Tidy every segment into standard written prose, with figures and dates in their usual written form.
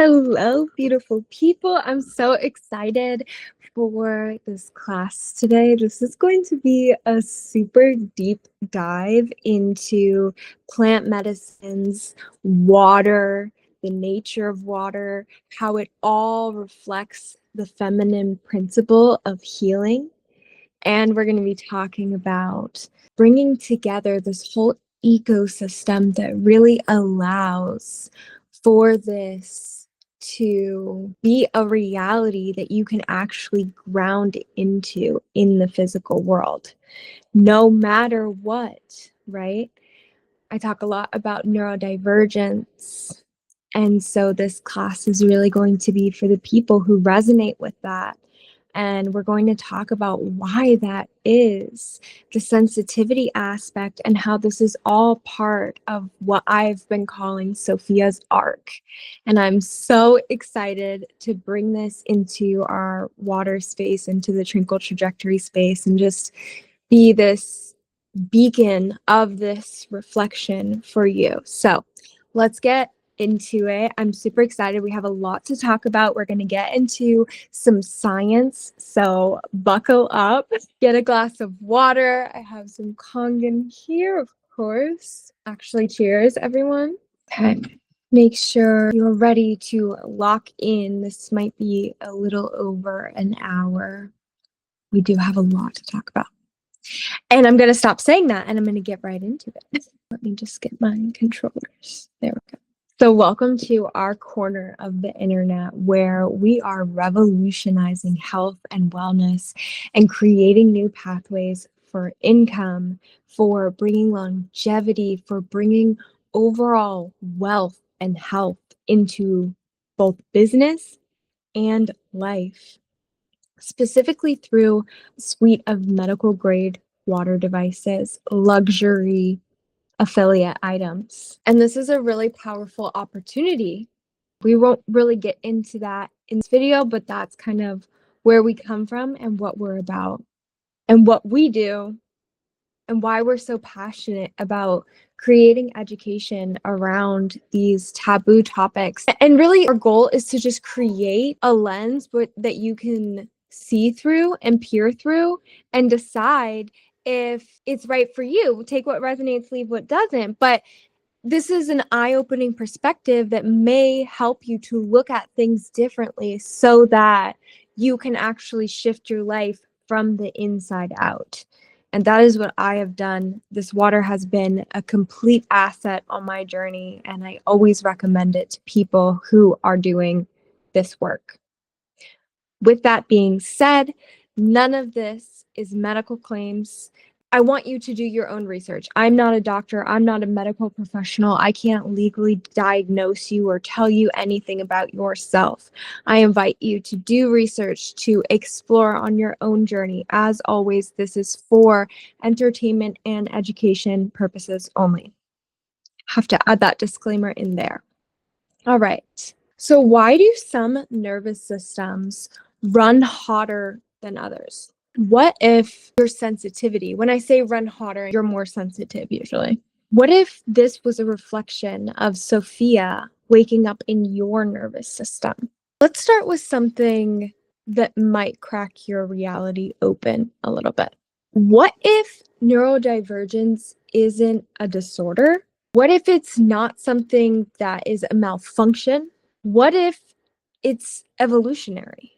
Hello, beautiful people. I'm so excited for this class today. This is going to be a super deep dive into plant medicines, water, the nature of water, how it all reflects the feminine principle of healing. And we're going to be talking about bringing together this whole ecosystem that really allows for this to be a reality that you can actually ground into in the physical world, no matter what, right? I talk a lot about neurodivergence. And so this class is really going to be for the people who resonate with that. And we're going to talk about why that is, the sensitivity aspect, and how this is all part of what I've been calling Sophia's arc. And I'm so excited to bring this into our water space, into the Tranquil trajectory space, and just be this beacon of this reflection for you. So let's get into it. I'm super excited. We have a lot to talk about. We're going to get into some science. So buckle up, get a glass of water. I have some Kangen here, of course. Actually, cheers, everyone. Okay. Make sure you're ready to lock in. This might be a little over an hour. We do have a lot to talk about. And I'm going to stop saying that and I'm going to get right into it. Let me just get my controllers. There we go. So welcome to our corner of the internet where we are revolutionizing health and wellness and creating new pathways for income, for bringing longevity, for bringing overall wealth and health into both business and life, specifically through a suite of medical grade water devices, luxury affiliate items. And this is a really powerful opportunity. We won't really get into that in this video, but that's kind of where we come from and what we're about and what we do and why we're so passionate about creating education around these taboo topics. And really our goal is to just create a lens that you can see through and peer through and decide if it's right for you. Take what resonates, leave what doesn't. But this is an eye-opening perspective that may help you to look at things differently so that you can actually shift your life from the inside out. And that is what I have done. This water has been a complete asset on my journey, and I always recommend it to people who are doing this work. With that being said, none of this is medical claims. I want you to do your own research. I'm not a doctor. I'm not a medical professional. I can't legally diagnose you or tell you anything about yourself. I invite you to do research, to explore on your own journey. As always, this is for entertainment and education purposes only. Have to add that disclaimer in there. All right. So why do some nervous systems run hotter than others? What if your sensitivity, when I say run hotter, you're more sensitive usually. What if this was a reflection of Sophia waking up in your nervous system? Let's start with something that might crack your reality open a little bit. What if neurodivergence isn't a disorder? What if it's not something that is a malfunction? What if it's evolutionary?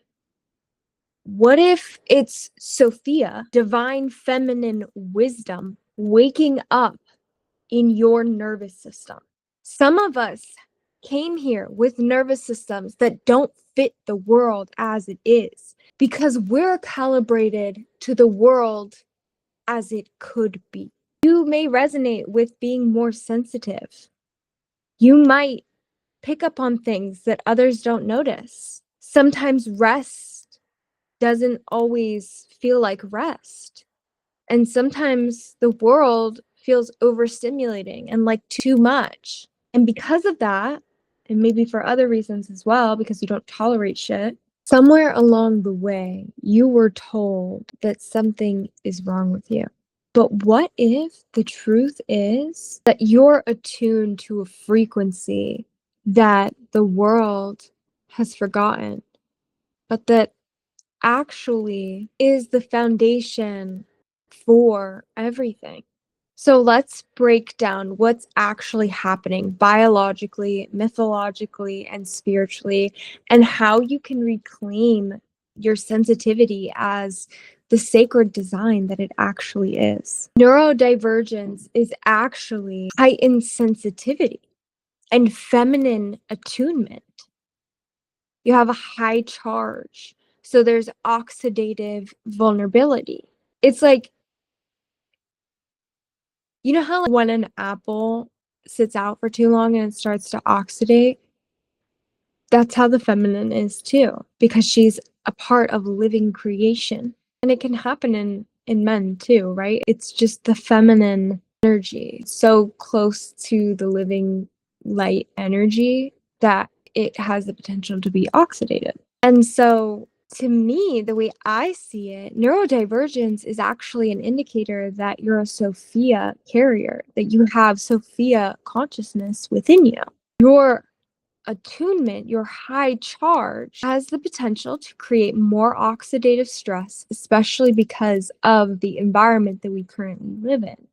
What if it's Sophia, divine feminine wisdom, waking up in your nervous system? Some of us came here with nervous systems that don't fit the world as it is because we're calibrated to the world as it could be. You may resonate with being more sensitive. You might pick up on things that others don't notice. Sometimes rest doesn't always feel like rest. And sometimes the world feels overstimulating and like too much. And because of that, and maybe for other reasons as well, because you don't tolerate shit, somewhere along the way, you were told that something is wrong with you. But what if the truth is that you're attuned to a frequency that the world has forgotten, but that actually is the foundation for everything. So let's break down what's actually happening biologically, mythologically, and spiritually, and how you can reclaim your sensitivity as the sacred design that it actually is. Neurodivergence is actually heightened sensitivity and feminine attunement. You have a high charge, so there's oxidative vulnerability. It's like, you know how, like, when an apple sits out for too long and it starts to oxidate? That's how the feminine is too, because she's a part of living creation. And it can happen in men too, right? It's just the feminine energy, so close to the living light energy that it has the potential to be oxidated. And so to me, the way I see it, neurodivergence is actually an indicator that you're a Sophia carrier, that you have Sophia consciousness within you. Your attunement, your high charge, has the potential to create more oxidative stress, especially because of the environment that we currently live in.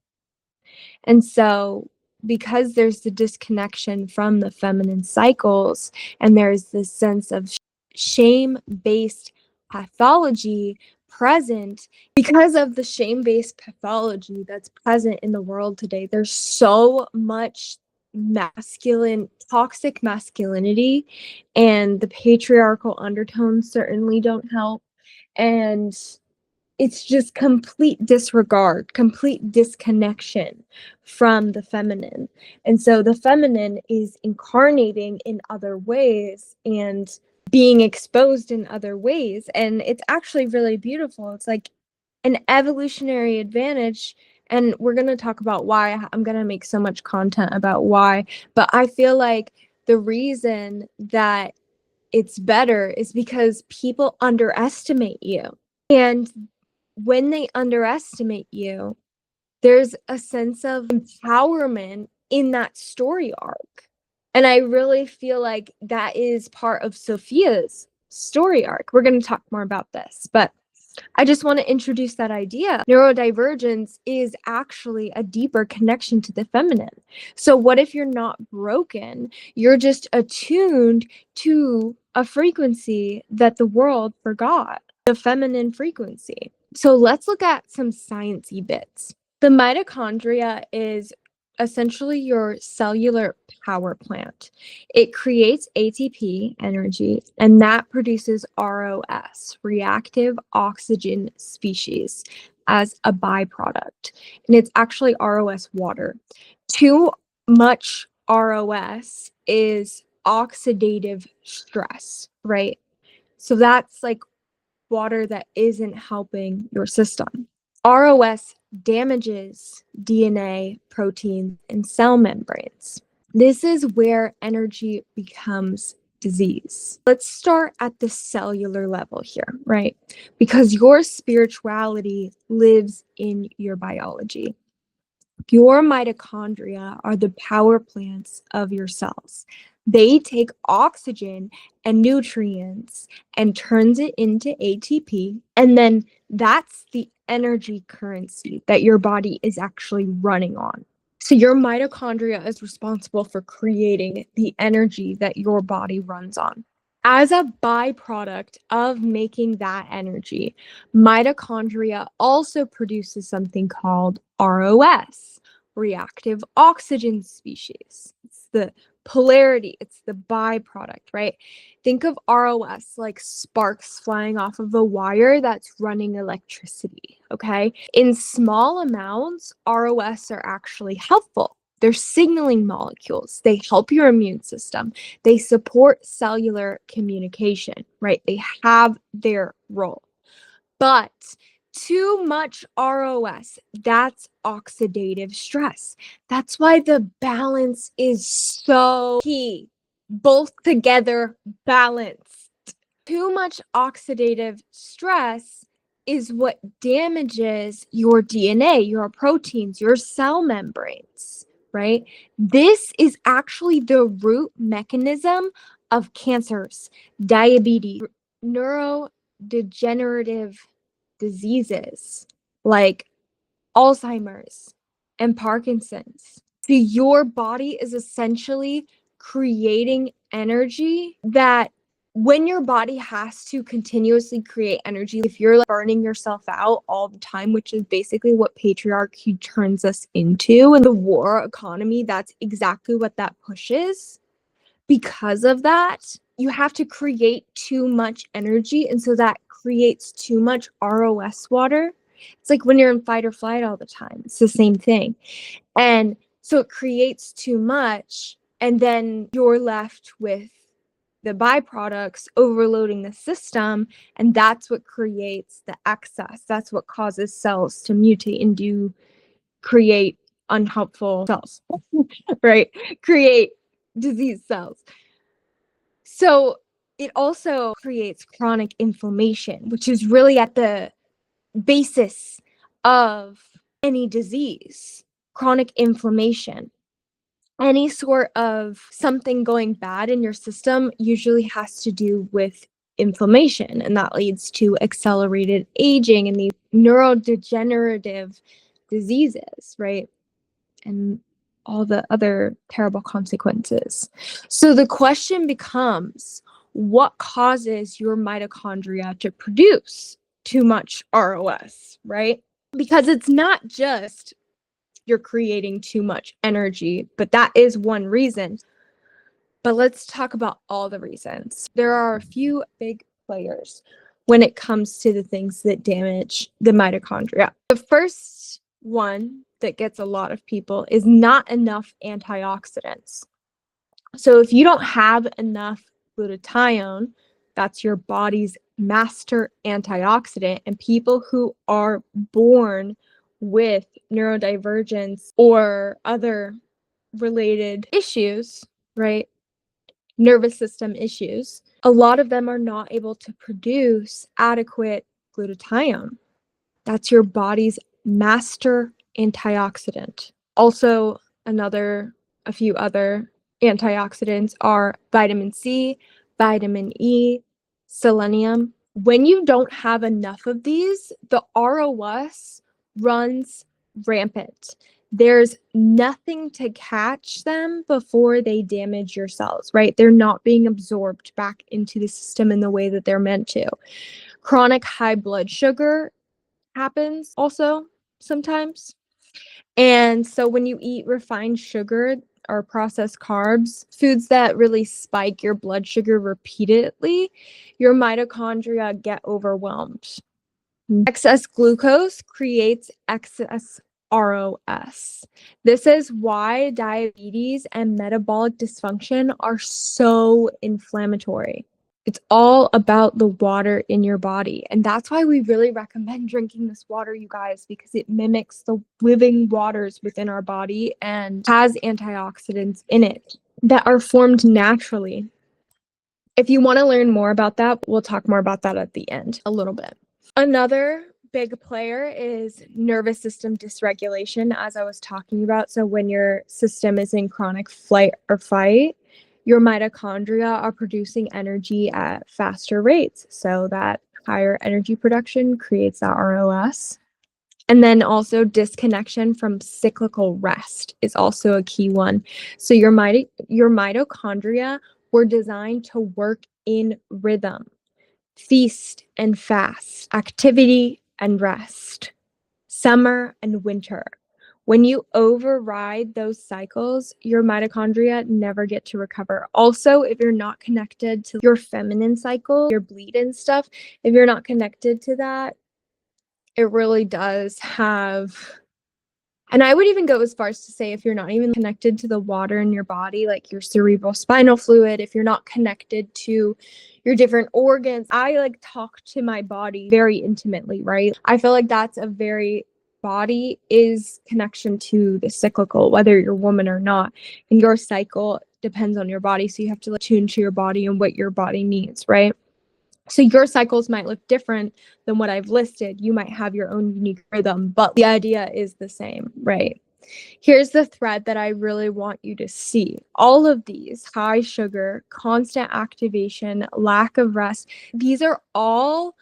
And so, because there's the disconnection from the feminine cycles, and there's this sense of shame based pathology present, because of the shame based pathology that's present in the world today, there's so much masculine, toxic masculinity, and the patriarchal undertones certainly don't help. And it's just complete disregard, complete disconnection from the feminine. And so the feminine is incarnating in other ways and being exposed in other ways. And it's actually really beautiful. It's like an evolutionary advantage. And we're going to talk about why. I'm going to make so much content about why. But I feel like the reason that it's better is because people underestimate you. And when they underestimate you, there's a sense of empowerment in that story arc. And I really feel like that is part of Sophia's story arc. We're going to talk more about this, but I just want to introduce that idea. Neurodivergence is actually a deeper connection to the feminine. So, what if you're not broken? You're just attuned to a frequency that the world forgot, the feminine frequency. So, let's look at some sciencey bits. The mitochondria is essentially your cellular power plant. It creates ATP energy, and that produces ROS, reactive oxygen species, as a byproduct. And it's actually ROS water. Too much ROS is oxidative stress, right? So that's like water that isn't helping your system. ROS damages DNA, proteins, and cell membranes. This is where energy becomes disease. Let's start at the cellular level here, right? Because your spirituality lives in your biology. Your mitochondria are the power plants of your cells. They take oxygen and nutrients and turns it into ATP, and then that's the energy currency that your body is actually running on. So your mitochondria is responsible for creating the energy that your body runs on. As a byproduct of making that energy, mitochondria also produces something called ROS, reactive oxygen species. It's the polarity, it's the byproduct, right? Think of ROS like sparks flying off of a wire that's running electricity, okay? In small amounts, ROS are actually helpful. They're signaling molecules. They help your immune system. They support cellular communication, right? They have their role. But too much ROS, that's oxidative stress. That's why the balance is so key. Both together, balanced. Too much oxidative stress is what damages your DNA, your proteins, your cell membranes. right? This is actually the root mechanism of cancers, diabetes, neurodegenerative diseases like Alzheimer's and Parkinson's. So your body is essentially creating energy that when your body has to continuously create energy, if you're like burning yourself out all the time, which is basically what patriarchy turns us into, and the war economy, that's exactly what that pushes. Because of that, you have to create too much energy. And so that creates too much ROS water. It's like when you're in fight or flight all the time, it's the same thing. And so it creates too much, and then you're left with the byproducts overloading the system, and that's what creates the excess. That's what causes cells to mutate and do create unhelpful cells, right? Create disease cells. So it also creates chronic inflammation, which is really at the basis of any disease. Chronic inflammation. Any sort of something going bad in your system usually has to do with inflammation, and that leads to accelerated aging and the neurodegenerative diseases, right? And all the other terrible consequences. So the question becomes, what causes your mitochondria to produce too much ROS, right? Because it's not just you're creating too much energy, but that is one reason. But let's talk about all the reasons. There are a few big players when it comes to the things that damage the mitochondria. The first one that gets a lot of people is not enough antioxidants. So if you don't have enough glutathione, that's your body's master antioxidant, and people who are born with neurodivergence or other related issues, right? Nervous system issues, a lot of them are not able to produce adequate glutathione. That's your body's master antioxidant. Also, a few other antioxidants are vitamin C, vitamin E, selenium. When you don't have enough of these, the ROS runs rampant. There's nothing to catch them before they damage your cells, right? They're not being absorbed back into the system in the way that they're meant to. Chronic high blood sugar happens also sometimes. And so when you eat refined sugar or processed carbs, foods that really spike your blood sugar repeatedly, your mitochondria get overwhelmed. Excess glucose creates excess ROS. This is why diabetes and metabolic dysfunction are so inflammatory. It's all about the water in your body. And that's why we really recommend drinking this water, you guys, because it mimics the living waters within our body and has antioxidants in it that are formed naturally. If you want to learn more about that, we'll talk more about that at the end a little bit. Another big player is nervous system dysregulation, as I was talking about. So when your system is in chronic flight or fight, your mitochondria are producing energy at faster rates. So that higher energy production creates that ROS. And then also disconnection from cyclical rest is also a key one. So your mitochondria were designed to work in rhythm. Feast and fast, activity and rest, summer and winter. When you override those cycles, your mitochondria never get to recover. Also, if you're not connected to your feminine cycle, your bleed and stuff, if you're not connected to that, it really does have. And I would even go as far as to say if you're not even connected to the water in your body, like your cerebral spinal fluid, if you're not connected to your different organs, I like talk to my body very intimately, right? I feel like that's a very body is connection to the cyclical, whether you're a woman or not. And your cycle depends on your body. So you have to like, tune to your body and what your body needs, right? So your cycles might look different than what I've listed. You might have your own unique rhythm, but the idea is the same, right? Here's the thread that I really want you to see. All of these, high sugar, constant activation, lack of rest, these are all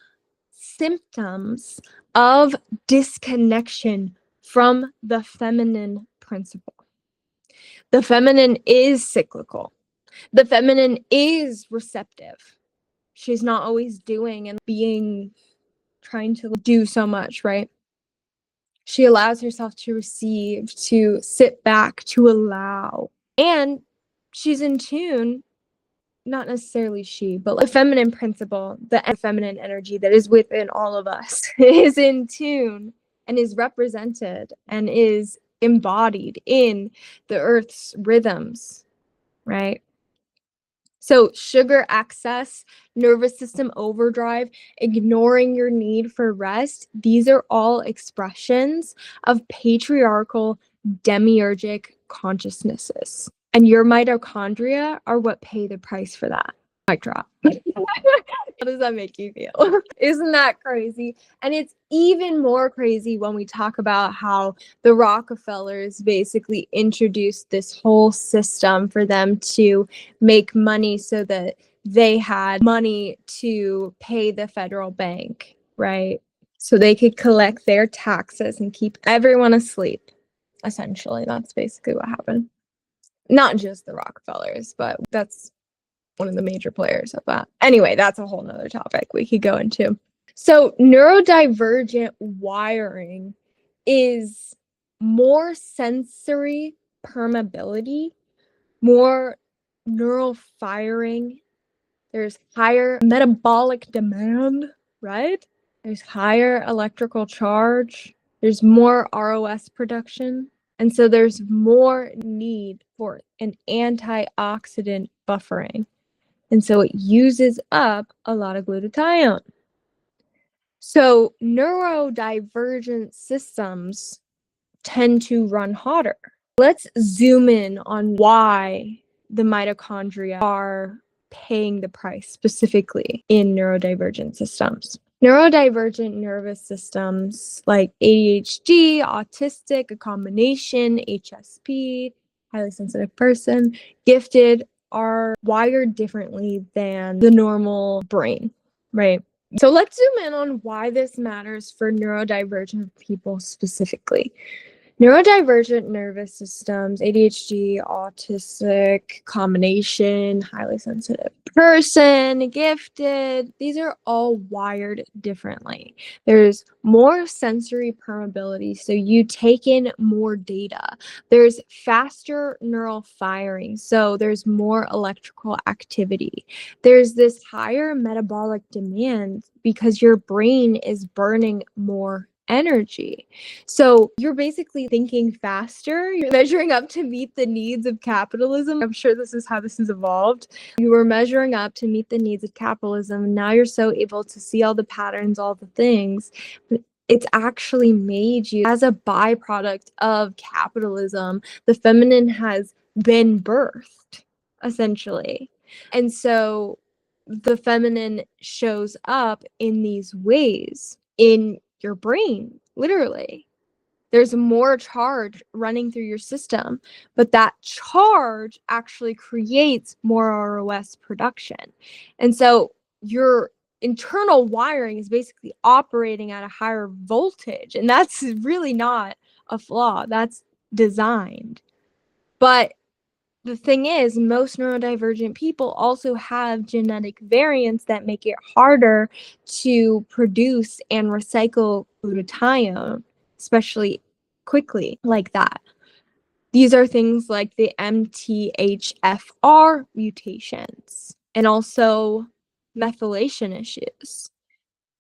symptoms of disconnection from the feminine principle. The feminine is cyclical. The feminine is receptive. She's not always doing and being, trying to do so much, right? She allows herself to receive, to sit back, to allow. And she's in tune, not necessarily she, but like the feminine principle, the feminine energy that is within all of us is in tune and is represented and is embodied in the earth's rhythms, right? So, sugar excess, nervous system overdrive, ignoring your need for rest, these are all expressions of patriarchal demiurgic consciousnesses. And your mitochondria are what pay the price for that. Mic drop. How does that make you feel? Isn't that crazy? And it's even more crazy when we talk about how the Rockefellers basically introduced this whole system for them to make money so that they had money to pay the federal bank, right? So they could collect their taxes and keep everyone asleep. Essentially, that's basically what happened. Not just the Rockefellers, but that's one of the major players of that. Anyway, that's a whole nother topic we could go into. So neurodivergent wiring is more sensory permeability, more neural firing. There's higher metabolic demand, right? There's higher electrical charge. There's more ROS production. And so there's more need for an antioxidant buffering. And so it uses up a lot of glutathione. So neurodivergent systems tend to run hotter. Let's zoom in on why the mitochondria are paying the price specifically in neurodivergent systems. Neurodivergent nervous systems like ADHD, autistic, a combination, HSP, highly sensitive person, gifted, are wired differently than the normal brain, right? So let's zoom in on why this matters for neurodivergent people specifically. Neurodivergent nervous systems, ADHD, autistic, combination, highly sensitive person, gifted, these are all wired differently. There's more sensory permeability, so you take in more data. There's faster neural firing, so there's more electrical activity. There's this higher metabolic demand because your brain is burning more energy. So you're basically thinking faster, you're measuring up to meet the needs of capitalism. I'm sure this is how this has evolved. You were measuring up to meet the needs of capitalism, and now you're so able to see all the patterns, all the things. It's actually made you, as a byproduct of capitalism, the feminine has been birthed, essentially. And so the feminine shows up in these ways in your brain, literally. There's more charge running through your system, but that charge actually creates more ROS production. And so your internal wiring is basically operating at a higher voltage, and that's really not a flaw, that's designed. But the thing is, most neurodivergent people also have genetic variants that make it harder to produce and recycle glutathione, especially quickly like that. These are things like the MTHFR mutations and also methylation issues.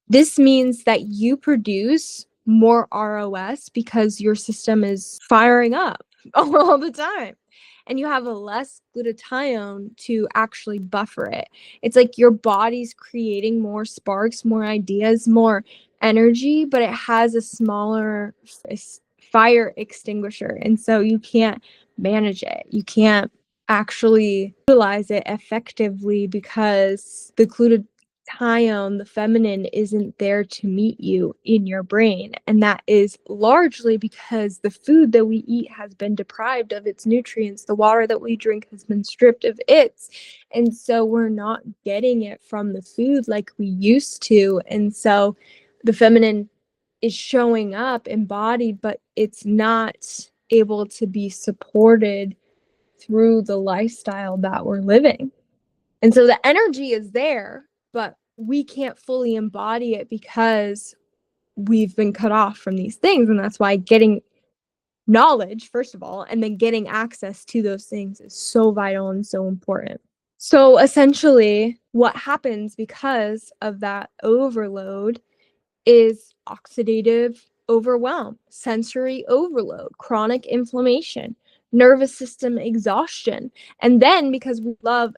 This means that you produce more ROS because your system is firing up all the time. And you have a less glutathione to actually buffer it. It's like your body's creating more sparks, more ideas, more energy, but it has a smaller fire extinguisher. And so you can't manage it. You can't actually utilize it effectively because the glutathione glutathione, the feminine, isn't there to meet you in your brain. And that is largely because the food that we eat has been deprived of its nutrients. The water that we drink has been stripped of its. And so we're not getting it from the food like we used to. And so the feminine is showing up embodied, but it's not able to be supported through the lifestyle that we're living. And so the energy is there, but we can't fully embody it because we've been cut off from these things. And that's why getting knowledge, first of all, and then getting access to those things is so vital and so important. So essentially, what happens because of that overload is oxidative overwhelm, sensory overload, chronic inflammation, nervous system exhaustion. And then because we love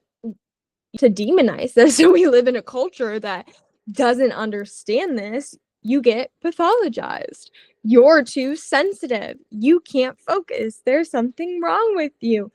to demonize this, so we live in a culture that doesn't understand this, you get pathologized. You're too sensitive. You can't focus. There's something wrong with you.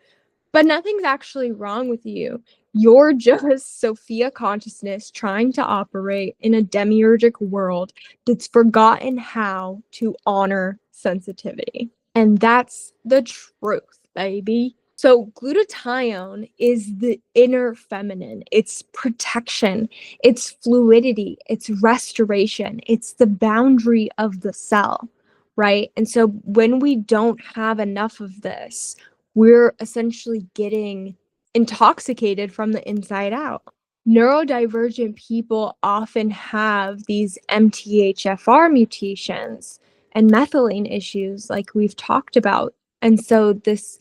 But nothing's actually wrong with you. You're just Sophia consciousness trying to operate in a demiurgic world that's forgotten how to honor sensitivity. And that's the truth, baby. So, glutathione is the inner feminine. It's protection, it's fluidity, it's restoration, it's the boundary of the cell, right? And so, when we don't have enough of this, we're essentially getting intoxicated from the inside out. Neurodivergent people often have these MTHFR mutations and methylene issues, like we've talked about. And so, this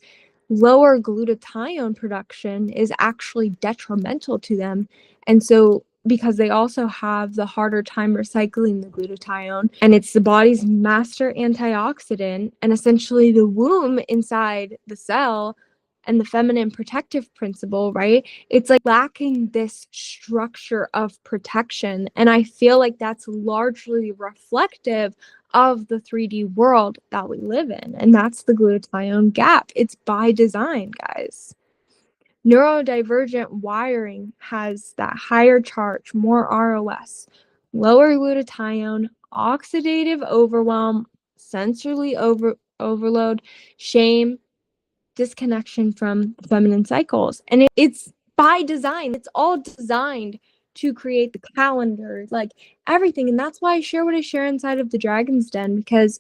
lower glutathione production is actually detrimental to them. And so, because they also have the harder time recycling the glutathione, and it's the body's master antioxidant, and essentially the womb inside the cell and the feminine protective principle, right? It's like lacking this structure of protection. And I feel like that's largely reflective of the 3D world that we live in. And that's the glutathione gap. It's by design, guys. Neurodivergent wiring has that higher charge, more ROS, lower glutathione, oxidative overwhelm, sensory overload, shame, disconnection from feminine cycles. And it's by design. It's all designed to create the calendar, like everything. And that's why I share what I share inside of the Dragon's Den, because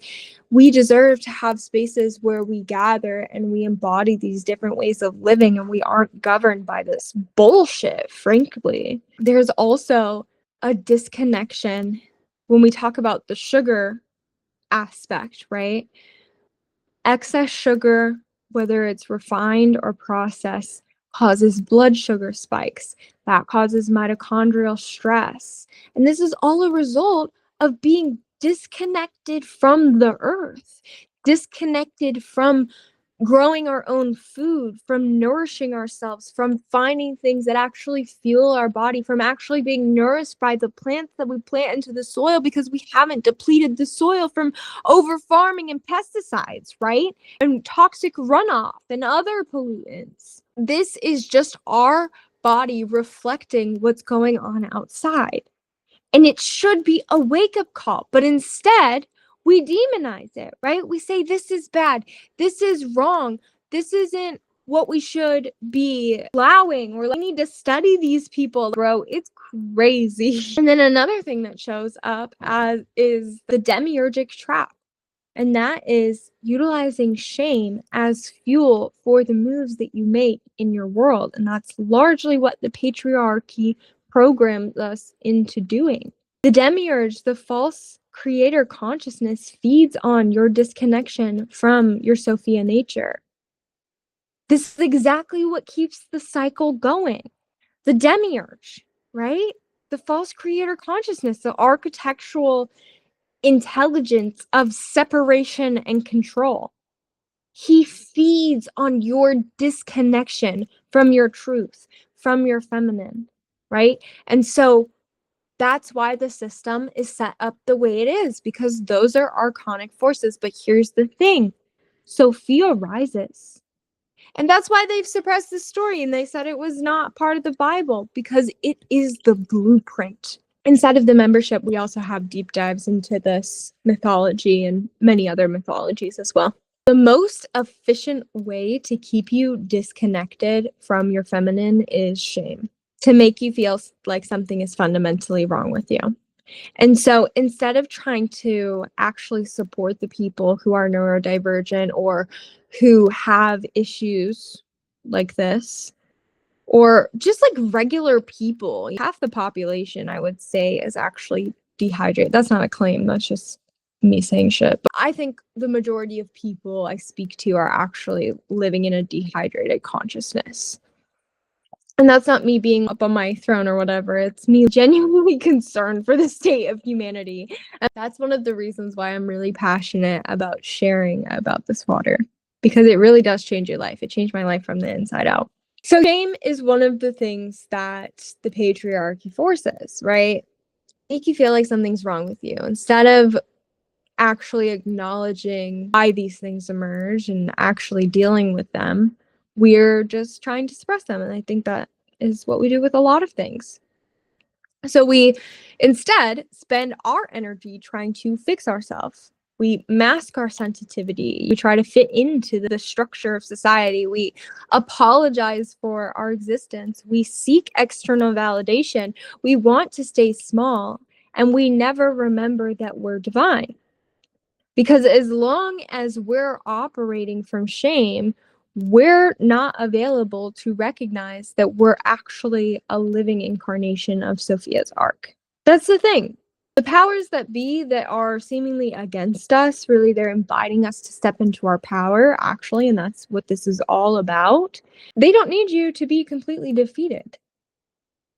we deserve to have spaces where we gather and we embody these different ways of living, and we aren't governed by this bullshit, frankly. There's also a disconnection when we talk about the sugar aspect, right? Excess sugar, whether it's refined or processed, causes blood sugar spikes. That causes mitochondrial stress. And this is all a result of being disconnected from the earth, disconnected from growing our own food, from nourishing ourselves, from finding things that actually fuel our body, from actually being nourished by the plants that we plant into the soil, because we haven't depleted the soil from over farming and pesticides, right? And toxic runoff and other pollutants. This is just our body reflecting what's going on outside. And it should be a wake up call. But instead, we demonize it, right? We say, this is bad. This is wrong. This isn't what we should be allowing. Or, like, we need to study these people, bro. It's crazy. And then another thing that shows up as is the demiurgic trap. And that is utilizing shame as fuel for the moves that you make in your world. And that's largely what the patriarchy programs us into doing. The demiurge, the false creator consciousness, feeds on your disconnection from your Sophia nature. This is exactly what keeps the cycle going. The demiurge, right? The false creator consciousness, the architectural intelligence of separation and control. He feeds on your disconnection from your truth, from your feminine, right? And so that's why the system is set up the way it is, because those are archonic forces. But here's the thing: Sophia rises. And that's why they've suppressed the story and they said it was not part of the Bible because it is the blueprint. Inside of the membership, we also have deep dives into this mythology and many other mythologies as well. The most efficient way to keep you disconnected from your feminine is shame, to make you feel like something is fundamentally wrong with you. And so instead of trying to actually support the people who are neurodivergent or who have issues like this, or just like regular people, half the population, I would say, is actually dehydrated. That's not a claim, that's just me saying shit. But I think the majority of people I speak to are actually living in a dehydrated consciousness. And that's not me being up on my throne or whatever. It's me genuinely concerned for the state of humanity. And that's one of the reasons why I'm really passionate about sharing about this water, because it really does change your life. It changed my life from the inside out. So shame is one of the things that the patriarchy forces, right? Make you feel like something's wrong with you instead of actually acknowledging why these things emerge and actually dealing with them. We're just trying to suppress them. And I think that is what we do with a lot of things. So we instead spend our energy trying to fix ourselves. We mask our sensitivity. We try to fit into the structure of society. We apologize for our existence. We seek external validation. We want to stay small. And we never remember that we're divine. Because as long as we're operating from shame, we're not available to recognize that we're actually a living incarnation of Sophia's arc. That's the thing. The powers that be that are seemingly against us, really, they're inviting us to step into our power, actually, and that's what this is all about. They don't need you to be completely defeated.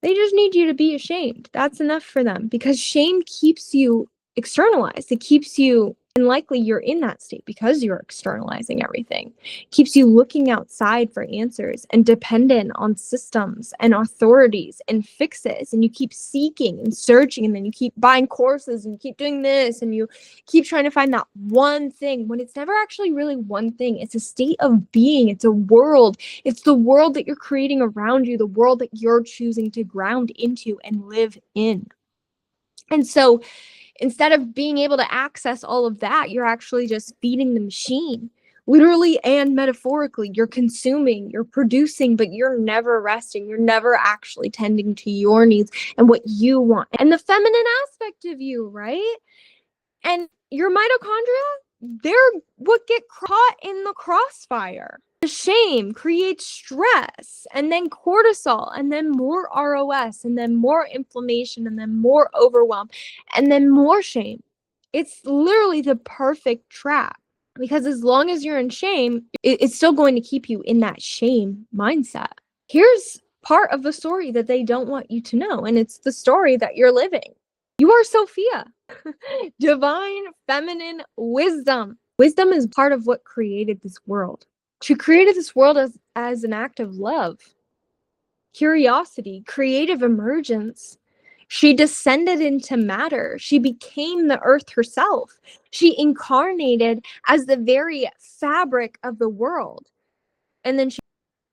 They just need you to be ashamed. That's enough for them because shame keeps you externalized. It keeps you, and likely you're in that state because you're externalizing everything. It keeps you looking outside for answers and dependent on systems and authorities and fixes. And you keep seeking and searching, and then you keep buying courses and you keep doing this and you keep trying to find that one thing when it's never actually really one thing. It's a state of being. It's a world. It's the world that you're creating around you, the world that you're choosing to ground into and live in. And so instead of being able to access all of that, you're actually just feeding the machine. Literally and metaphorically, you're consuming, you're producing, but you're never resting. You're never actually tending to your needs and what you want and the feminine aspect of you, right? And your mitochondria, they're what get caught in the crossfire. The shame creates stress, and then cortisol, and then more ROS, and then more inflammation, and then more overwhelm, and then more shame. It's literally the perfect trap because as long as you're in shame, it's still going to keep you in that shame mindset. Here's part of the story that they don't want you to know, and it's the story that you're living. You are Sophia. Divine feminine wisdom. Wisdom is part of what created this world. She created this world as an act of love, curiosity, creative emergence. She descended into matter. She became the earth herself. She incarnated as the very fabric of the world. And then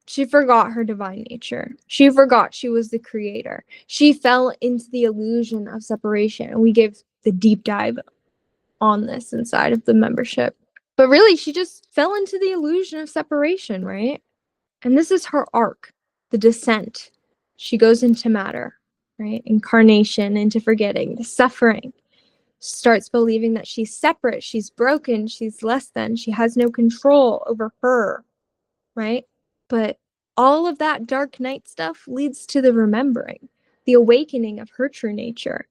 she forgot her divine nature. She forgot she was the creator. She fell into the illusion of separation. And we gave the deep dive on this inside of the membership. But really, she just fell into the illusion of separation, right? And this is her arc, the descent. She goes into matter, right? Incarnation, into forgetting, the suffering. Starts believing that she's separate, she's broken, she's less than, she has no control over her, right? But all of that dark night stuff leads to the remembering, the awakening of her true nature.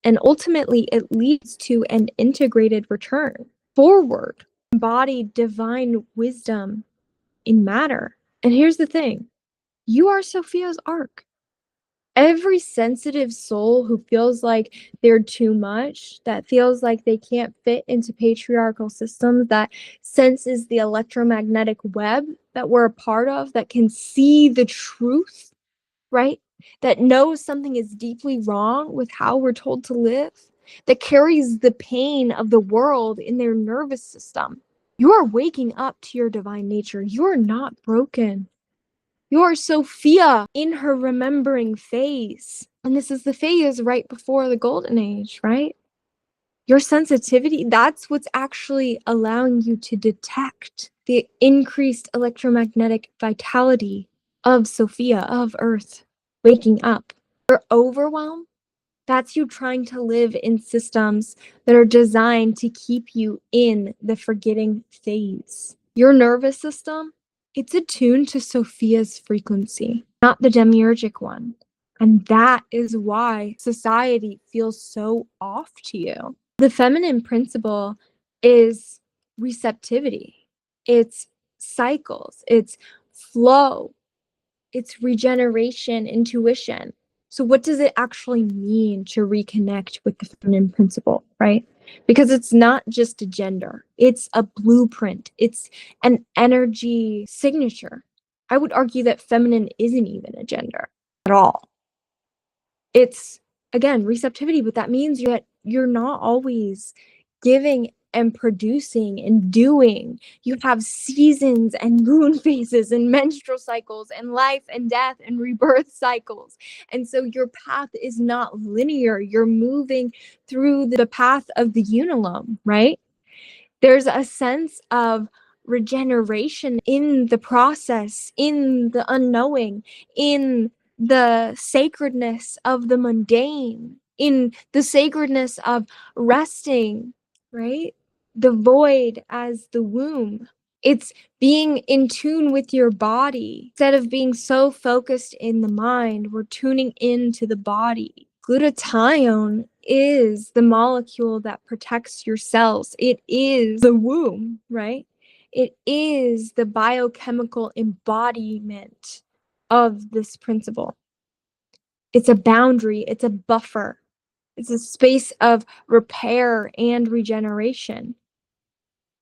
And ultimately, it leads to an integrated return forward, embody divine wisdom in matter. And here's the thing, you are Sophia's arc. Every sensitive soul who feels like they're too much, that feels like they can't fit into patriarchal systems, that senses the electromagnetic web that we're a part of, that can see the truth, right? That knows something is deeply wrong with how we're told to live, that carries the pain of the world in their nervous system. You are waking up to your divine nature. You're not broken. You're Sophia in her remembering phase. And this is the phase right before the golden age, right? Your sensitivity, that's what's actually allowing you to detect the increased electromagnetic vitality of Sophia, of Earth, waking up. Your overwhelm, that's you trying to live in systems that are designed to keep you in the forgetting phase. Your nervous system, it's attuned to Sophia's frequency, not the demiurgic one. And that is why society feels so off to you. The feminine principle is receptivity, it's cycles, it's flow, it's regeneration, intuition. So, what does it actually mean to reconnect with the feminine principle, right? Because it's not just a gender, it's a blueprint, it's an energy signature. I would argue that feminine isn't even a gender at all. It's, again, receptivity, but that means that you're not always giving and producing and doing. You have seasons and moon phases and menstrual cycles and life and death and rebirth cycles. And so your path is not linear. You're moving through the path of the unilome, right? There's a sense of regeneration in the process, in the unknowing, in the sacredness of the mundane, in the sacredness of resting, right? The void as the womb. It's being in tune with your body. Instead of being so focused in the mind, we're tuning into the body. Glutathione is the molecule that protects your cells. It is the womb, right? It is the biochemical embodiment of this principle. It's a boundary, it's a buffer, it's a space of repair and regeneration.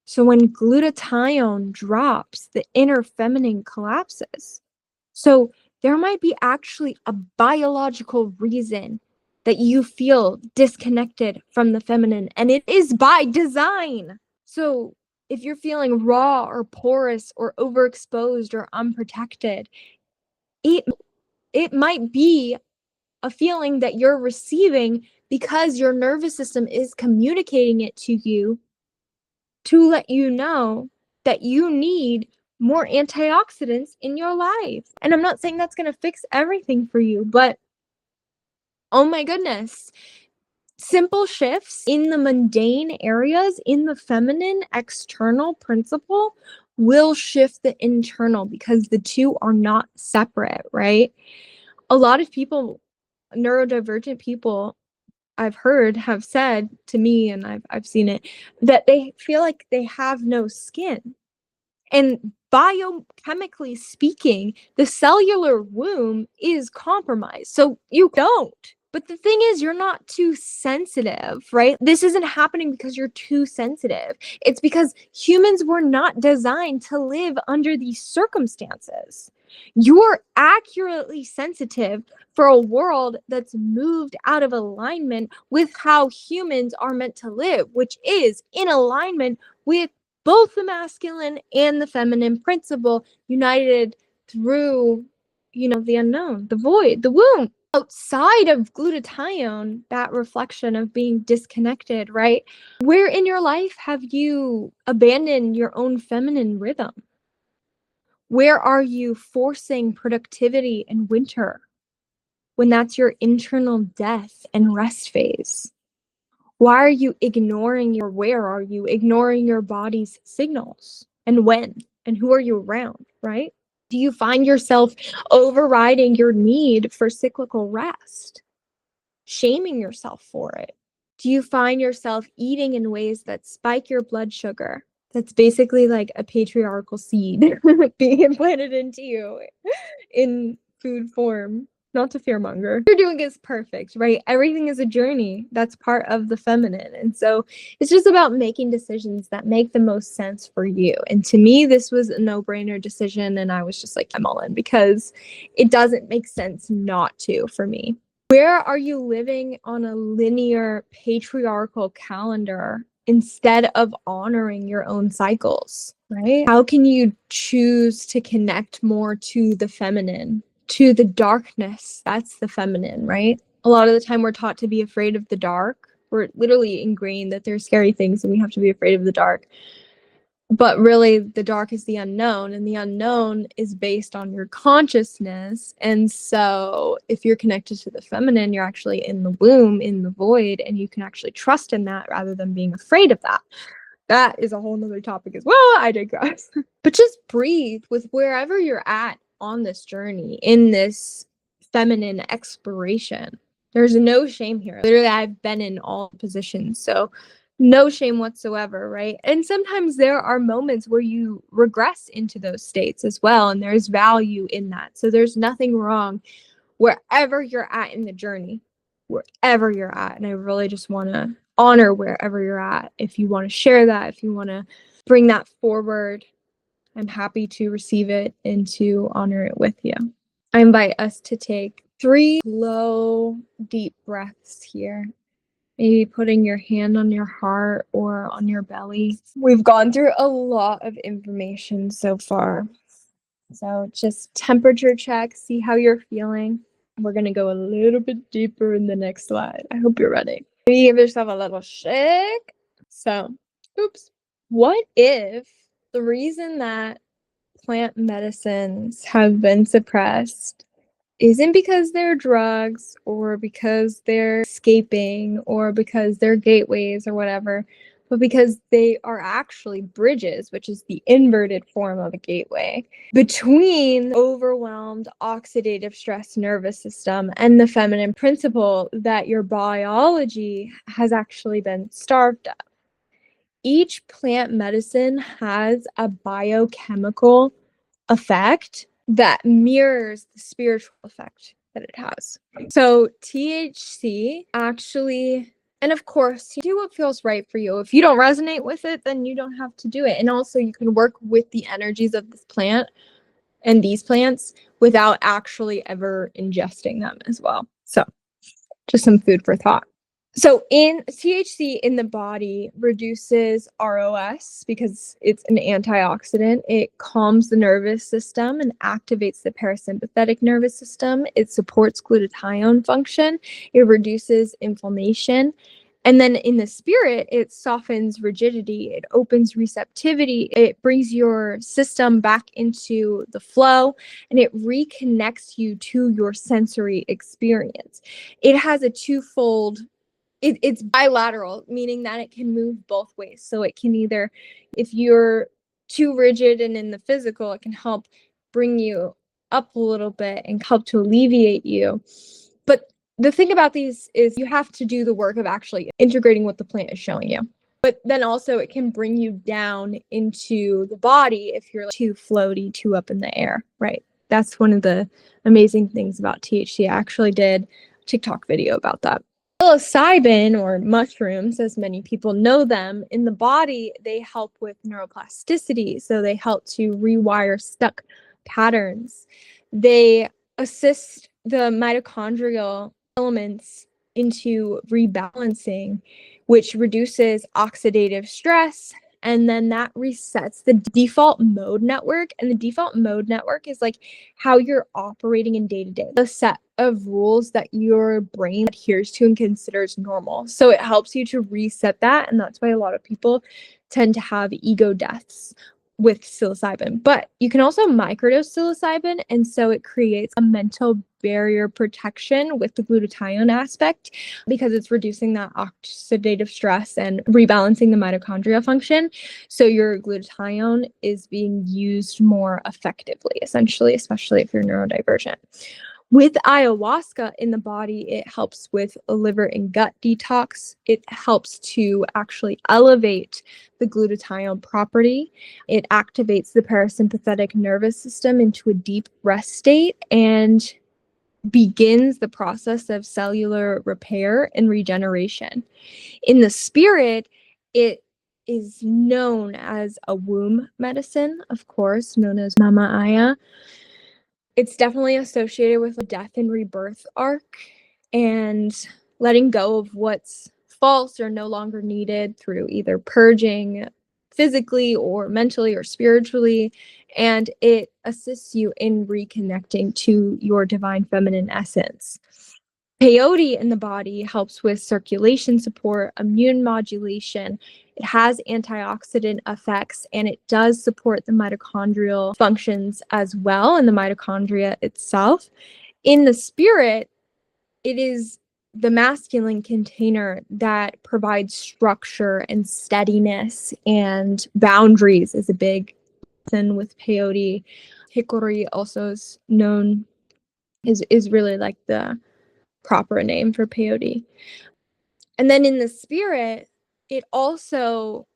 So when glutathione drops, the inner feminine collapses. So there might be actually a biological reason that you feel disconnected from the feminine, and it is by design. So if you're feeling raw or porous or overexposed or unprotected, it might be a feeling that you're receiving because your nervous system is communicating it to you to let you know that you need more antioxidants in your life. And I'm not saying that's going to fix everything for you, but oh my goodness, simple shifts in the mundane areas, in the feminine external principle, will shift the internal because the two are not separate, right? A lot of people, neurodivergent people, I've heard have said to me, and I've seen it, that they feel like they have no skin. And biochemically speaking, the cellular womb is compromised. So you don't. But the thing is, you're not too sensitive, right? This isn't happening because you're too sensitive. It's because humans were not designed to live under these circumstances. You're accurately sensitive for a world that's moved out of alignment with how humans are meant to live, which is in alignment with both the masculine and the feminine principle united through, the unknown, the void, the womb. Outside of glutathione, that reflection of being disconnected, right? Where in your life have you abandoned your own feminine rhythm? Where are you forcing productivity in winter when that's your internal death and rest phase? Why are you ignoring where are you ignoring your body's signals? And when? And who are you around, right? Do you find yourself overriding your need for cyclical rest, shaming yourself for it? Do you find yourself eating in ways that spike your blood sugar? That's basically like a patriarchal seed being implanted into you in food form. Not to fearmonger. What you're doing is perfect, right? Everything is a journey. That's part of the feminine. And so it's just about making decisions that make the most sense for you. And to me, this was a no-brainer decision. And I was just like, I'm all in because it doesn't make sense not to for me. Where are you living on a linear patriarchal calendar instead of honoring your own cycles, right? How can you choose to connect more to the feminine, to the darkness? That's the feminine, right? A lot of the time we're taught to be afraid of the dark. We're literally ingrained that there's scary things and we have to be afraid of the dark. But really, the dark is the unknown, and the unknown is based on your consciousness. And so, if you're connected to the feminine, you're actually in the womb, in the void, and you can actually trust in that rather than being afraid of that. That is a whole nother topic as well. I digress. But just breathe with wherever you're at on this journey, in this feminine exploration. There's no shame here. Literally, I've been in all positions. So, no shame whatsoever, right? And sometimes there are moments where you regress into those states as well. And there's value in that. So, there's nothing wrong wherever you're at in the journey, wherever you're at. And I really just want to honor wherever you're at. If you want to share that, if you want to bring that forward, I'm happy to receive it and to honor it with you. I invite us to take 3 slow, deep breaths here. Maybe putting your hand on your heart or on your belly. We've gone through a lot of information so far. So just temperature check, see how you're feeling. We're going to go a little bit deeper in the next slide. I hope you're ready. Maybe give yourself a little shake. So, what if the reason that plant medicines have been suppressed isn't because they're drugs or because they're escaping or because they're gateways or whatever, but because they are actually bridges, which is the inverted form of a gateway, between the overwhelmed oxidative stress nervous system and the feminine principle that your biology has actually been starved of. Each plant medicine has a biochemical effect that mirrors the spiritual effect that it has. So THC actually, and of course, you do what feels right for you. If you don't resonate with it, then you don't have to do it. And also you can work with the energies of this plant and these plants without actually ever ingesting them as well. So just some food for thought. So in THC in the body reduces ROS because it's an antioxidant. It calms the nervous system and activates the parasympathetic nervous system. It supports glutathione function. It reduces inflammation. And then in the spirit, it softens rigidity. It opens receptivity. It brings your system back into the flow and it reconnects you to your sensory experience. It has a twofold it's bilateral, meaning that it can move both ways. So it can either, if you're too rigid and in the physical, it can help bring you up a little bit and help to alleviate you. But the thing about these is you have to do the work of actually integrating what the plant is showing you. But then also it can bring you down into the body if you're too floaty, too up in the air, right? That's one of the amazing things about THC. I actually did a TikTok video about that. Psilocybin, or mushrooms, as many people know them, in the body, they help with neuroplasticity. So they help to rewire stuck patterns. They assist the mitochondrial elements into rebalancing, which reduces oxidative stress. And then that resets the default mode network. And the default mode network is like how you're operating in day to day, the set of rules that your brain adheres to and considers normal. So it helps you to reset that. And that's why a lot of people tend to have ego deaths with psilocybin. But you can also microdose psilocybin. And so it creates a mental barrier protection with the glutathione aspect because it's reducing that oxidative stress and rebalancing the mitochondria function. So your glutathione is being used more effectively, essentially, especially if you're neurodivergent. With ayahuasca in the body, it helps with a liver and gut detox. It helps to actually elevate the glutathione property. It activates the parasympathetic nervous system into a deep rest state and begins the process of cellular repair and regeneration. In the spirit, it is known as a womb medicine, of course, known as Mama Aya. It's definitely associated with a death and rebirth arc and letting go of what's false or no longer needed through either purging physically or mentally or spiritually, and it assists you in reconnecting to your divine feminine essence. Peyote in the body helps with circulation support, immune modulation. It has antioxidant effects, and it does support the mitochondrial functions as well, and the mitochondria itself. In the spirit, it is the masculine container that provides structure and steadiness, and boundaries is a big thing with peyote. Hickory also is known, is really like the proper name for peyote. And then in the spirit, it also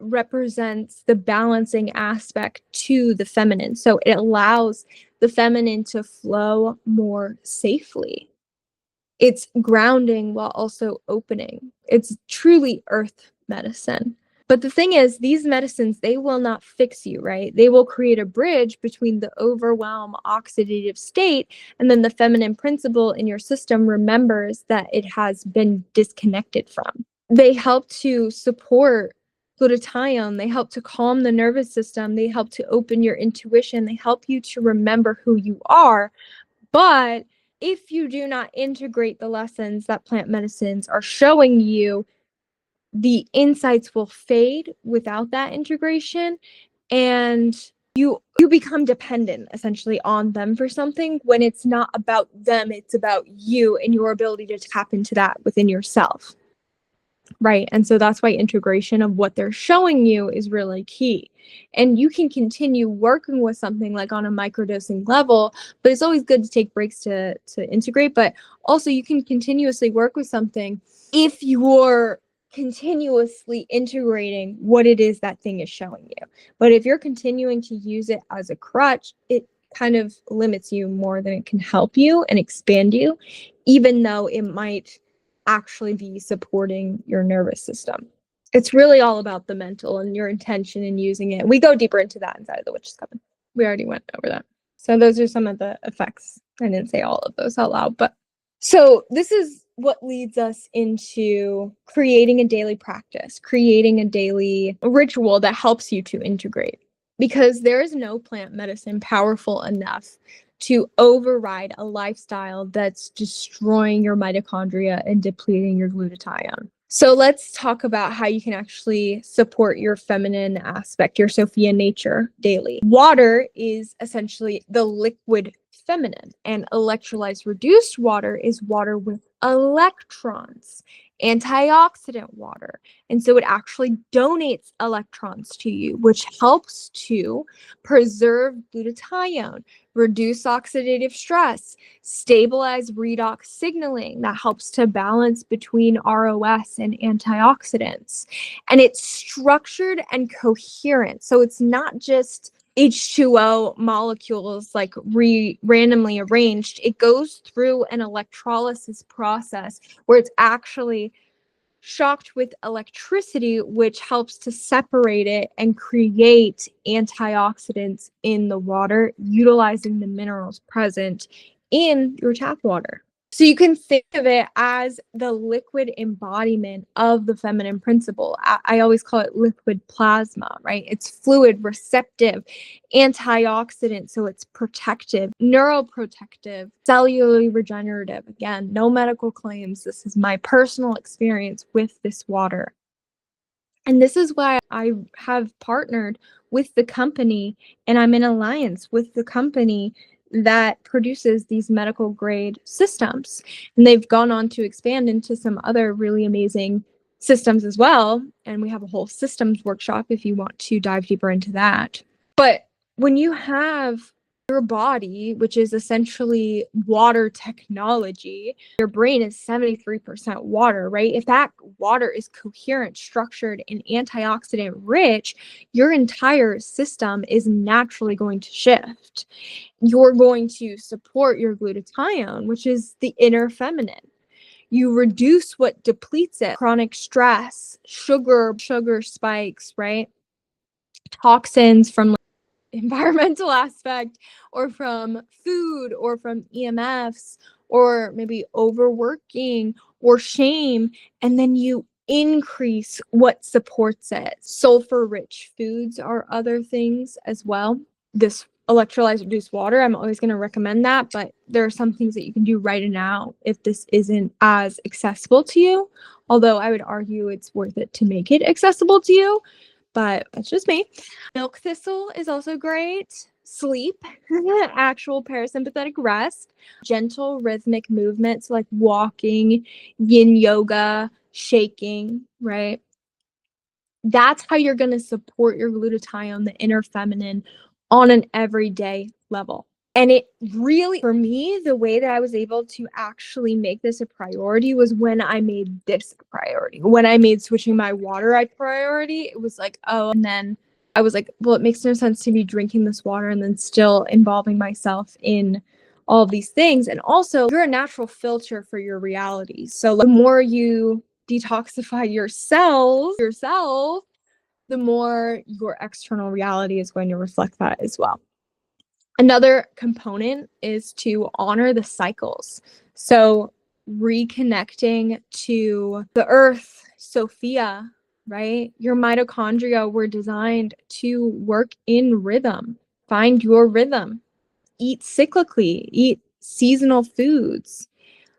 represents the balancing aspect to the feminine. So it allows the feminine to flow more safely. It's grounding while also opening. It's truly earth medicine. But the thing is, these medicines, they will not fix you, right? They will create a bridge between the overwhelm oxidative state, and then the feminine principle in your system remembers that it has been disconnected from. They help to support glutathione. They help to calm the nervous system. They help to open your intuition. They help you to remember who you are. But if you do not integrate the lessons that plant medicines are showing you, the insights will fade without that integration, and you become dependent essentially on them for something when it's not about them, it's about you and your ability to tap into that within yourself. Right. And so that's why integration of what they're showing you is really key. And you can continue working with something like on a microdosing level, but it's always good to take breaks to integrate. But also you can continuously work with something if you're continuously integrating what it is that thing is showing you. But if you're continuing to use it as a crutch, it kind of limits you more than it can help you and expand you, even though it might actually be supporting your nervous system. It's really all about the mental and your intention in using it. We go deeper into that inside of the Witch's Coven. We already went over that. So those are some of the effects. I didn't say all of those out loud, but so this is what leads us into creating a daily practice, creating a daily ritual that helps you to integrate. Because there is no plant medicine powerful enough to override a lifestyle that's destroying your mitochondria and depleting your glutathione. So let's talk about how you can actually support your feminine aspect, your Sophia nature daily. Water is essentially the liquid feminine, and electrolytes reduced water is water with electrons, antioxidant water. And so it actually donates electrons to you, which helps to preserve glutathione, reduce oxidative stress, stabilize redox signaling that helps to balance between ROS and antioxidants. And it's structured and coherent. So it's not just H2O molecules like randomly arranged. It goes through an electrolysis process where it's actually shocked with electricity, which helps to separate it and create antioxidants in the water, utilizing the minerals present in your tap water. So you can think of it as the liquid embodiment of the feminine principle. I always call it liquid plasma, right? It's fluid, receptive, antioxidant, so it's protective, neuroprotective, cellularly regenerative. Again, no medical claims. This is my personal experience with this water. And this is why I have partnered with the company, and I'm in alliance with the company that produces these medical grade systems. And they've gone on to expand into some other really amazing systems as well. And we have a whole systems workshop if you want to dive deeper into that. But when you have your body, which is essentially water technology, your brain is 73% water, right? If that water is coherent, structured, and antioxidant rich, your entire system is naturally going to shift. You're going to support your glutathione, which is the inner feminine. You reduce what depletes it: chronic stress, sugar spikes, right? Toxins from environmental aspect, or from food, or from EMFs, or maybe overworking or shame. And then you increase what supports it. Sulfur-rich foods are other things as well. This electrolyte-reduced water, I'm always going to recommend that, but there are some things that you can do right now if this isn't as accessible to you. Although I would argue it's worth it to make it accessible to you, but that's just me. Milk thistle is also great. Sleep, actual parasympathetic rest, gentle rhythmic movements like walking, yin yoga, shaking, right? That's how you're going to support your glutathione, the inner feminine, on an everyday level. And it really, for me, the way that I was able to actually make this a priority was when I made this a priority. When I made switching my water a priority, it was like, oh, and then I was like, well, it makes no sense to be drinking this water and then still involving myself in all of these things. And also, you're a natural filter for your reality. So the more you detoxify yourself, the more your external reality is going to reflect that as well. Another component is to honor the cycles. So reconnecting to the earth, Sophia, right? Your mitochondria were designed to work in rhythm. Find your rhythm. Eat cyclically, eat seasonal foods.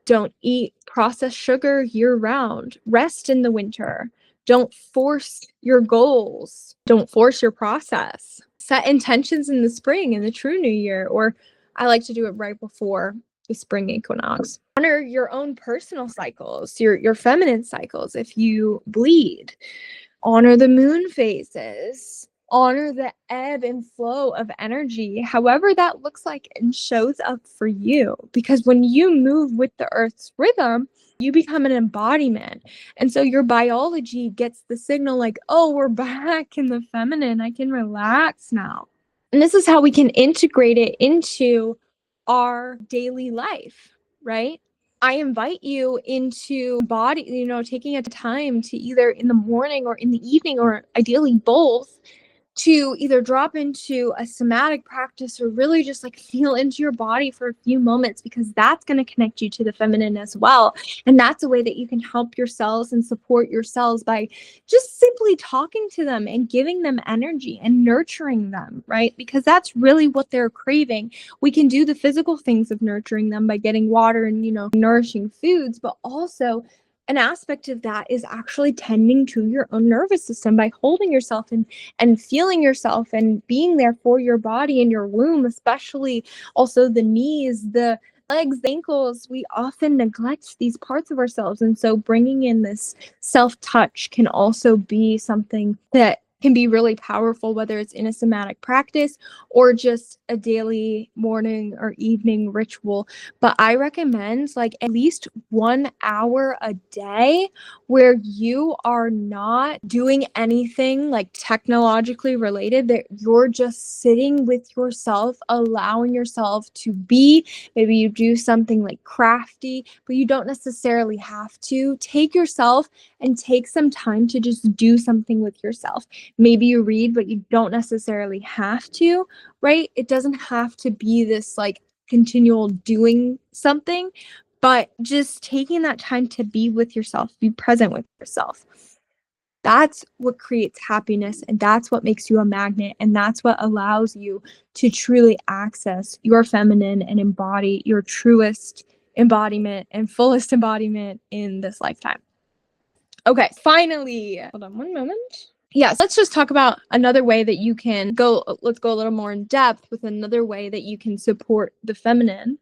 Don't eat processed sugar year round. Rest in the winter. Don't force your goals. Don't force your process. Set intentions in the spring, in the true new year, or I like to do it right before the spring equinox. Honor your own personal cycles, your feminine cycles if you bleed. Honor the moon phases. Honor the ebb and flow of energy, however that looks like and shows up for you. Because when you move with the earth's rhythm, you become an embodiment. And so your biology gets the signal like, oh, we're back in the feminine. I can relax now. And this is how we can integrate it into our daily life, right? I invite you into taking a time to either in the morning or in the evening, or ideally both, to either drop into a somatic practice or really just like feel into your body for a few moments, because that's going to connect you to the feminine as well. And that's a way that you can help your cells and support your cells by just simply talking to them and giving them energy and nurturing them, right? Because that's really what they're craving. We can do the physical things of nurturing them by getting water and, nourishing foods, but also an aspect of that is actually tending to your own nervous system by holding yourself and feeling yourself and being there for your body and your womb, especially also the knees, the legs, the ankles. We often neglect these parts of ourselves. And so bringing in this self-touch can also be something that can be really powerful, whether it's in a somatic practice or just a daily morning or evening ritual. But I recommend like at least 1 hour a day where you are not doing anything like technologically related, that you're just sitting with yourself, allowing yourself to be. Maybe you do something like crafty, but you don't necessarily have to. Take yourself and take some time to just do something with yourself. Maybe you read, but you don't necessarily have to, right? It doesn't have to be this like continual doing something, but just taking that time to be with yourself, be present with yourself. That's what creates happiness, and that's what makes you a magnet, and that's what allows you to truly access your feminine and embody your truest embodiment and fullest embodiment in this lifetime. Okay, finally, hold on one moment. Yes, let's just talk about another way that you can let's go a little more in depth with another way that you can support the feminine,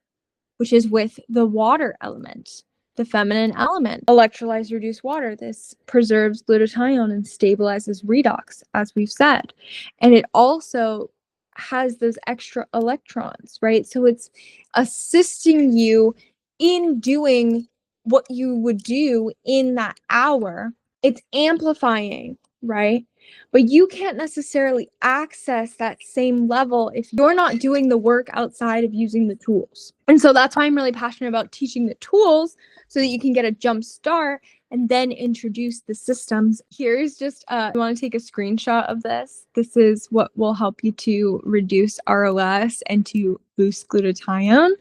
which is with the water element, the feminine element. Electrolytes reduce water. This preserves glutathione and stabilizes redox, as we've said. And it also has those extra electrons, right? So it's assisting you in doing what you would do in that hour. It's amplifying, right? But you can't necessarily access that same level if you're not doing the work outside of using the tools. And so that's why I'm really passionate about teaching the tools, so that you can get a jump start and then introduce the systems. Here's just, I want to take a screenshot of this. This is what will help you to reduce ROS and to boost glutathione.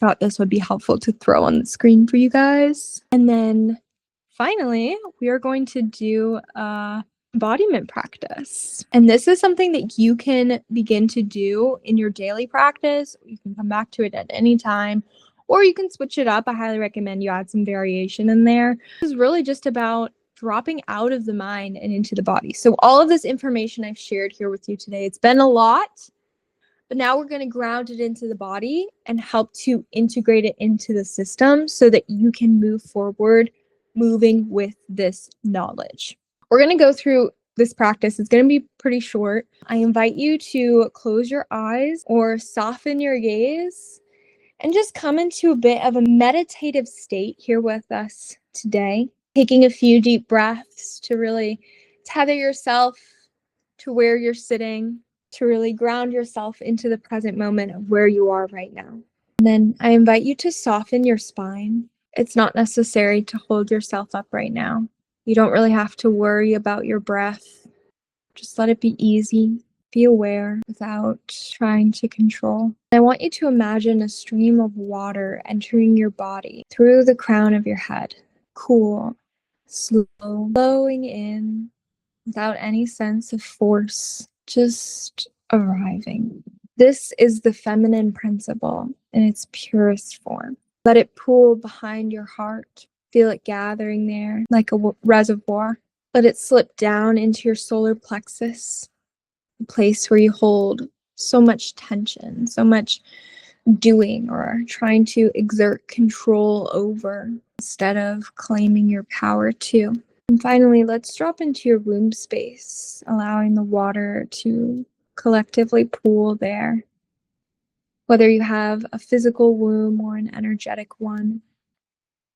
Thought this would be helpful to throw on the screen for you guys. And then Finally, we are going to do a embodiment practice. And this is something that you can begin to do in your daily practice. You can come back to it at any time, or you can switch it up. I highly recommend you add some variation in there. This is really just about dropping out of the mind and into the body. So all of this information I've shared here with you today, it's been a lot, but now we're going to ground it into the body and help to integrate it into the system so that you can move forward, moving with this knowledge. We're going to go through this practice. It's going to be pretty short. I invite you to close your eyes or soften your gaze and just come into a bit of a meditative state here with us today. Taking a few deep breaths to really tether yourself to where you're sitting, to really ground yourself into the present moment of where you are right now. And then I invite you to soften your spine. It's not necessary to hold yourself up right now. You don't really have to worry about your breath. Just let it be easy. Be aware without trying to control. I want you to imagine a stream of water entering your body through the crown of your head. Cool, slow, flowing in without any sense of force, just arriving. This is the feminine principle in its purest form. Let it pool behind your heart. Feel it gathering there like a reservoir. Let it slip down into your solar plexus, the place where you hold so much tension, so much doing or trying to exert control over instead of claiming your power to. And finally, let's drop into your womb space, allowing the water to collectively pool there. Whether you have a physical womb or an energetic one,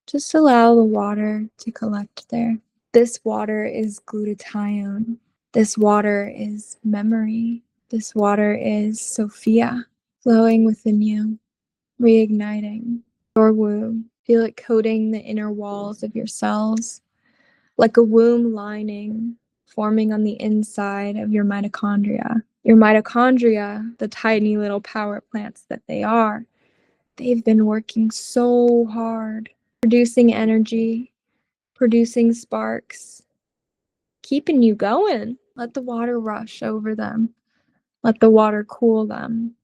just allow the water to collect there. This water is glutathione. This water is memory. This water is Sophia, flowing within you, reigniting your womb. Feel it coating the inner walls of your cells, like a womb lining forming on the inside of your mitochondria. Your mitochondria, the tiny little power plants that they are, they've been working so hard, producing energy, producing sparks, keeping you going. Let the water rush over them. Let the water cool them.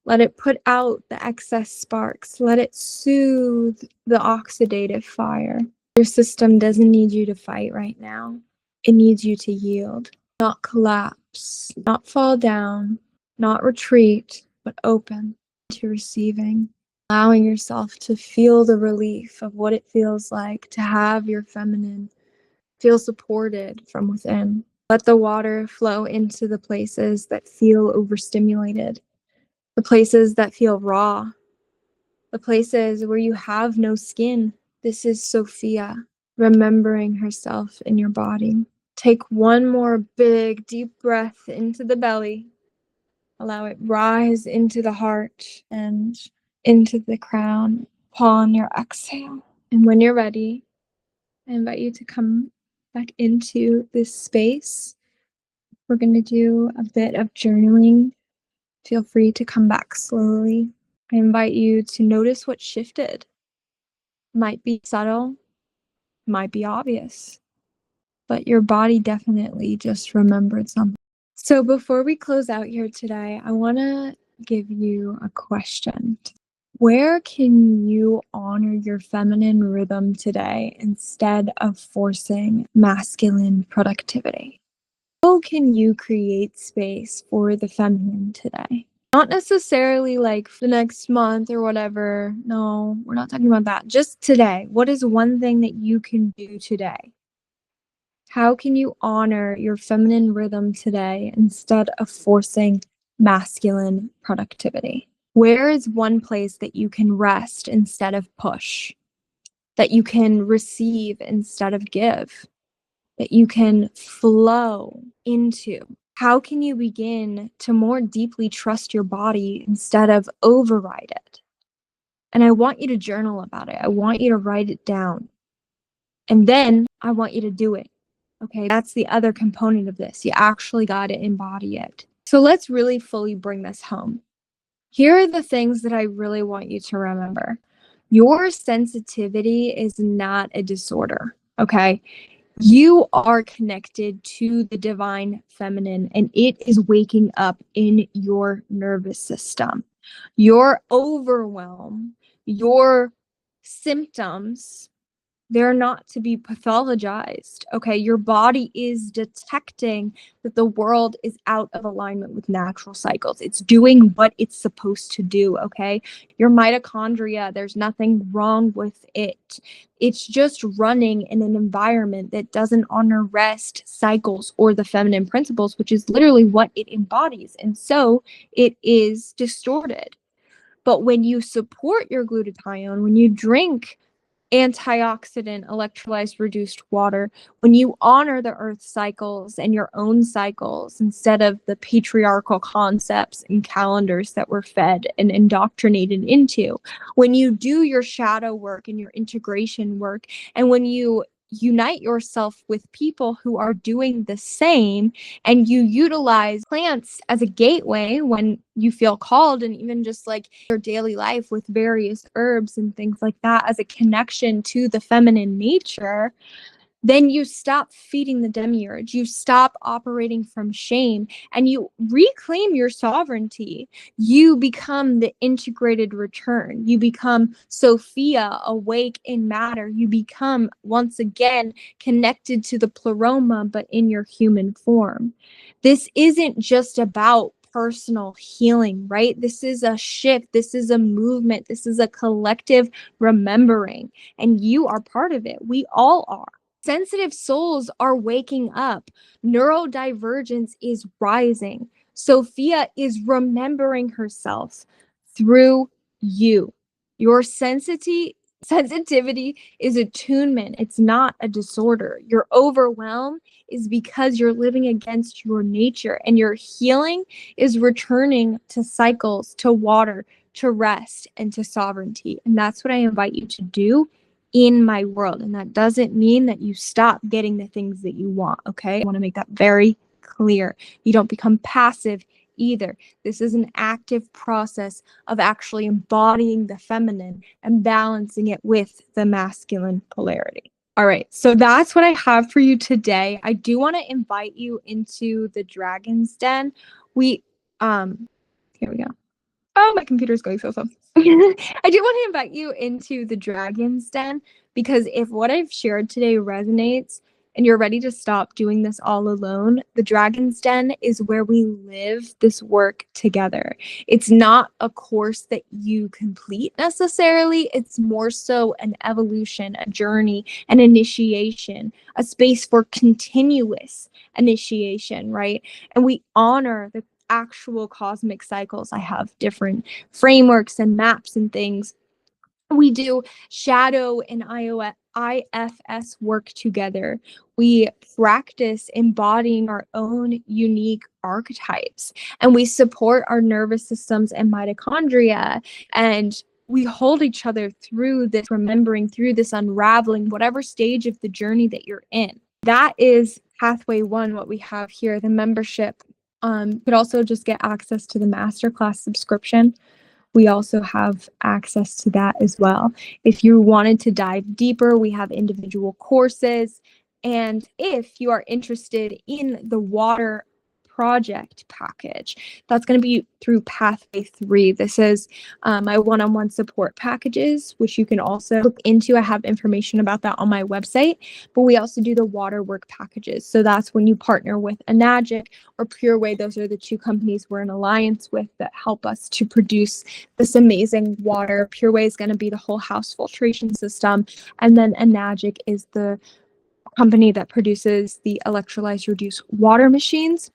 Let it put out the excess sparks. Let it soothe the oxidative fire. Your system doesn't need you to fight right now. It needs you to yield, not collapse, not fall down, not retreat, but open to receiving, allowing yourself to feel the relief of what it feels like to have your feminine feel supported from within. Let the water flow into the places that feel overstimulated, the places that feel raw, the places where you have no skin. This is Sophia remembering herself in your body. Take one more big, deep breath into the belly. Allow it rise into the heart and into the crown upon your exhale. And when you're ready, I invite you to come back into this space. We're going to do a bit of journaling. Feel free to come back slowly. I invite you to notice what shifted. Might be subtle, might be obvious, but your body definitely just remembered something. So before we close out here today, I want to give you a question. Where can you honor your feminine rhythm today instead of forcing masculine productivity? How can you create space for the feminine today? Not necessarily like the next month or whatever. No, we're not talking about that. Just today. What is one thing that you can do today? How can you honor your feminine rhythm today instead of forcing masculine productivity? Where is one place that you can rest instead of push? That you can receive instead of give? That you can flow into? How can you begin to more deeply trust your body instead of override it? And I want you to journal about it. I want you to write it down. And then I want you to do it. Okay, that's the other component of this. You actually got to embody it. So let's really fully bring this home. Here are the things that I really want you to remember. Your sensitivity is not a disorder. Okay. You are connected to the divine feminine, and it is waking up in your nervous system. Your overwhelm, your symptoms, they're not to be pathologized. Okay. Your body is detecting that the world is out of alignment with natural cycles. It's doing what it's supposed to do. Okay. Your mitochondria, there's nothing wrong with it. It's just running in an environment that doesn't honor rest cycles or the feminine principles, which is literally what it embodies. And so it is distorted. But when you support your glutathione, when you drink antioxidant electrolyzed reduced water, when you honor the earth cycles and your own cycles instead of the patriarchal concepts and calendars that we're fed and indoctrinated into, when you do your shadow work and your integration work, and when you unite yourself with people who are doing the same, and you utilize plants as a gateway when you feel called, and even just like your daily life with various herbs and things like that as a connection to the feminine nature, then you stop feeding the demiurge. You stop operating from shame and you reclaim your sovereignty. You become the integrated return. You become Sophia, awake in matter. You become, once again, connected to the pleroma, but in your human form. This isn't just about personal healing, right? This is a shift. This is a movement. This is a collective remembering, and you are part of it. We all are. Sensitive souls are waking up. Neurodivergence is rising. Sophia is remembering herself through you. Your sensitivity is attunement. It's not a disorder. Your overwhelm is because you're living against your nature, and your healing is returning to cycles, to water, to rest, and to sovereignty. And that's what I invite you to do in my world. And that doesn't mean that you stop getting the things that you want. Okay. I want to make that very clear. You don't become passive either. This is an active process of actually embodying the feminine and balancing it with the masculine polarity. All right, so that's what I have for you today. I do want to invite you into the Dragon's Den. We Here we go. Oh, my computer's going so slow. I do want to invite you into the Dragon's Den, because if what I've shared today resonates and you're ready to stop doing this all alone, the Dragon's Den is where we live this work together. It's not a course that you complete necessarily. It's more so an evolution, a journey, an initiation, a space for continuous initiation, right? And we honor the actual cosmic cycles. I have different frameworks and maps and things. We do shadow and IFS work together. We practice embodying our own unique archetypes, and we support our nervous systems and mitochondria, and we hold each other through this remembering, through this unraveling, whatever stage of the journey that you're in. That is pathway one, what we have here, the membership. You could also just get access to the masterclass subscription. We also have access to that as well. If you wanted to dive deeper, we have individual courses. And if you are interested in the water project package, that's going to be through pathway 3. This is my one-on-one support packages, which you can also look into. I have information about that on my website, but we also do the water work packages. So that's when you partner with Enagic or Pureway. Those are the two companies we're in alliance with that help us to produce this amazing water. Pureway is going to be the whole house filtration system, and then Enagic is the company that produces the electrolyzed reduced water machines.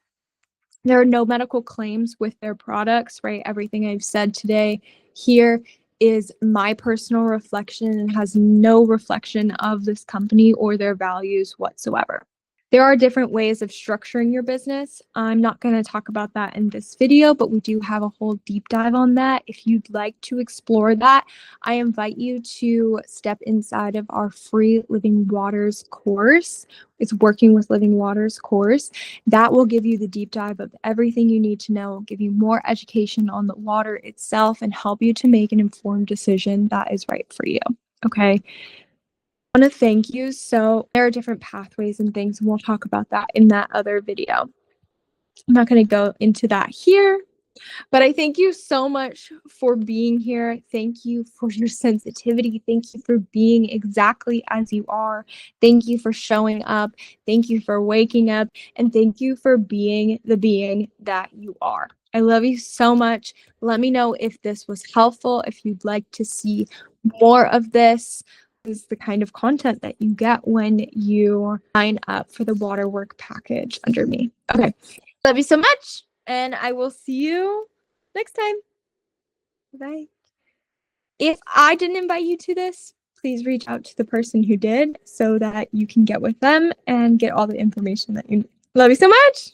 There are no medical claims with their products, right? Everything I've said today here is my personal reflection and has no reflection of this company or their values whatsoever. There are different ways of structuring your business. I'm not going to talk about that in this video, but we do have a whole deep dive on that. If you'd like to explore that, I invite you to step inside of our free Living Waters course. It's Working with Living Waters course. That will give you the deep dive of everything you need to know, give you more education on the water itself, and help you to make an informed decision that is right for you. Okay. want to thank you. So there are different pathways and things, and we'll talk about that in that other video. I'm not going to go into that here, but I thank you so much for being here. Thank you for your sensitivity. Thank you for being exactly as you are. Thank you for showing up. Thank you for waking up. And thank you for being the being that you are. I love you so much. Let me know if this was helpful, if you'd like to see more of this. This is the kind of content that you get when you sign up for the waterwork package under me. Okay. Love you so much. And I will see you next time. Bye. If I didn't invite you to this, please reach out to the person who did so that you can get with them and get all the information that you need. Love you so much.